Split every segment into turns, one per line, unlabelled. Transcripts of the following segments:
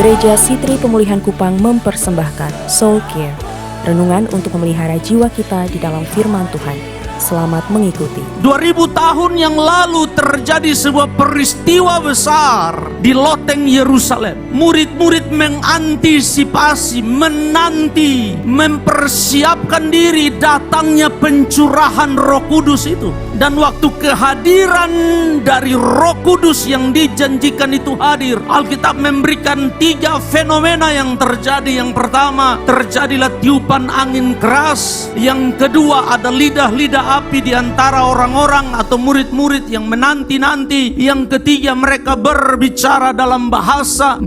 Gereja Sitri Pemulihan Kupang mempersembahkan Soul Care, renungan untuk memelihara jiwa kita di dalam firman Tuhan. Selamat mengikuti.
2000 tahun yang lalu terjadi sebuah peristiwa besar di loteng Yerusalem. Murid-murid mengantisipasi, menanti, mempersiapkan diri datangnya pencurahan Roh Kudus itu. Dan waktu kehadiran dari Roh Kudus yang dijanjikan itu hadir, Alkitab memberikan 3 fenomena yang terjadi. Yang pertama, terjadilah tiupan angin keras. Yang kedua, ada lidah-lidah api di antara orang-orang atau murid-murid yang menanti-nanti. Yang ketiga, mereka berbicara dalam bahasa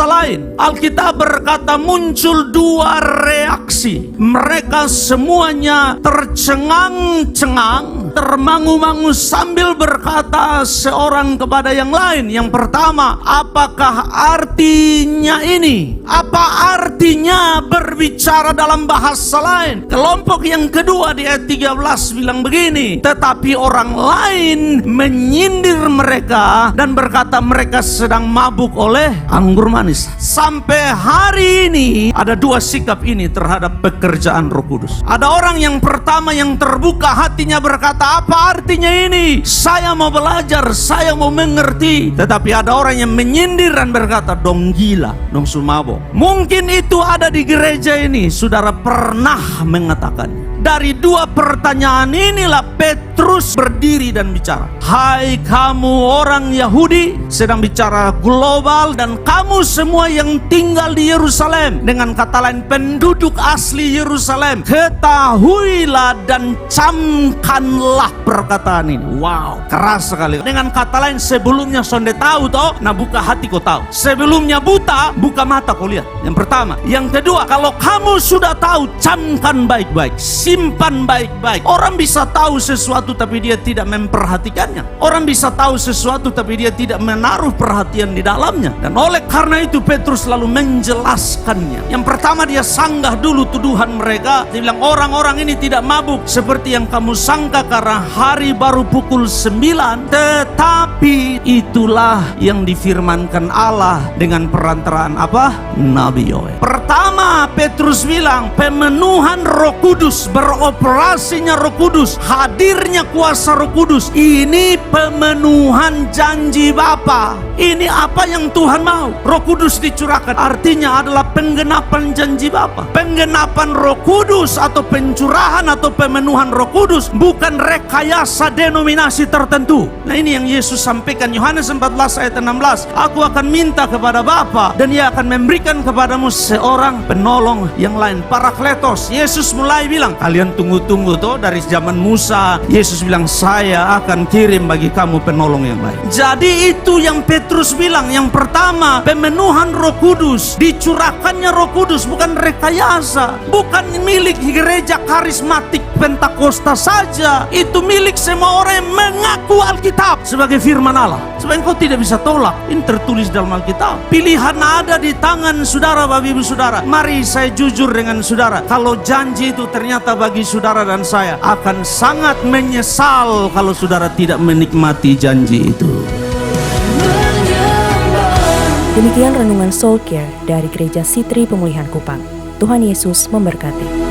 lain. Alkitab berkata muncul 2 reaksi. Mereka semuanya tercengang-cengang, termangu-mangu sambil berkata seorang kepada yang lain. Yang pertama, apakah artinya ini? Apa artinya berbicara dalam bahasa lain? Kelompok yang kedua di ayat 13 bilang begini, tetapi orang lain menyindir mereka dan berkata mereka sedang mabuk oleh anggur manis. Sampai hari ini ada 2 sikap ini terhadap pekerjaan Roh Kudus. Ada orang yang pertama yang terbuka hatinya berkata, apa artinya ini? Saya mau belajar, saya mau mengerti. Tetapi ada orang yang menyindir dan berkata, dong gila, dong sumabo. Mungkin itu ada di gereja ini. Saudara pernah mengatakan. Dari 2 pertanyaan inilah Petrus berdiri dan bicara. Hai kamu orang Yahudi, sedang bicara global, dan kamu semua yang tinggal di Yerusalem. Dengan kata lain, penduduk asli Yerusalem, ketahuilah dan camkanlah perkataan ini. Wow, keras sekali. Dengan kata lain, sebelumnya sonde tahu toh, nah buka hati kau tahu. Sebelumnya buta, buka mata kau lihat. Yang pertama. Yang kedua, kalau kamu sudah tahu, camkan baik-baik, simpan baik-baik. Orang bisa tahu sesuatu tapi dia tidak memperhatikannya. Orang bisa tahu sesuatu tapi dia tidak menaruh perhatian di dalamnya. Dan oleh karena itu Petrus selalu menjelaskannya. Yang pertama, dia sanggah dulu tuduhan mereka. Dia bilang orang-orang ini tidak mabuk seperti yang kamu sangka karena hari baru pukul 9. Tetapi itulah yang difirmankan Allah dengan perantaraan apa? Nabi Yoel. Pertama, Petrus bilang pemenuhan Roh Kudus, beroperasinya Roh Kudus, hadirnya kuasa Roh Kudus, ini pemenuhan janji Bapa. Ini apa yang Tuhan mau. Roh Kudus dicurahkan, artinya adalah penggenapan janji Bapa. Penggenapan Roh Kudus atau pencurahan atau pemenuhan Roh Kudus bukan rekayasa denominasi tertentu. Nah, ini yang Yesus sampaikan Yohanes 14 ayat 16. Aku akan minta kepada Bapa dan Ia akan memberikan kepadamu seorang penolong yang lain, Parakletos. Yesus mulai bilang, kalian tunggu-tunggu toh, dari zaman Musa Yesus bilang saya akan kirim bagi kamu penolong yang lain. Jadi itu yang Petrus bilang. Yang pertama, pemenuhan Roh Kudus, dicurahkannya Roh Kudus bukan rekayasa, bukan milik gereja karismatik Pentakosta saja. Itu milik semua orang yang mengaku Alkitab sebagai firman Allah. Sebab engkau tidak bisa tolak, ini tertulis dalam Alkitab. Pilihan ada di tangan saudara, Bapak Ibu Saudara. Mari saya jujur dengan saudara, kalau janji itu ternyata bagi saudara dan saya, akan sangat menyesal kalau saudara tidak menikmati janji itu.
Demikian renungan Soul Care dari Gereja Sitri Pemulihan Kupang. Tuhan Yesus memberkati.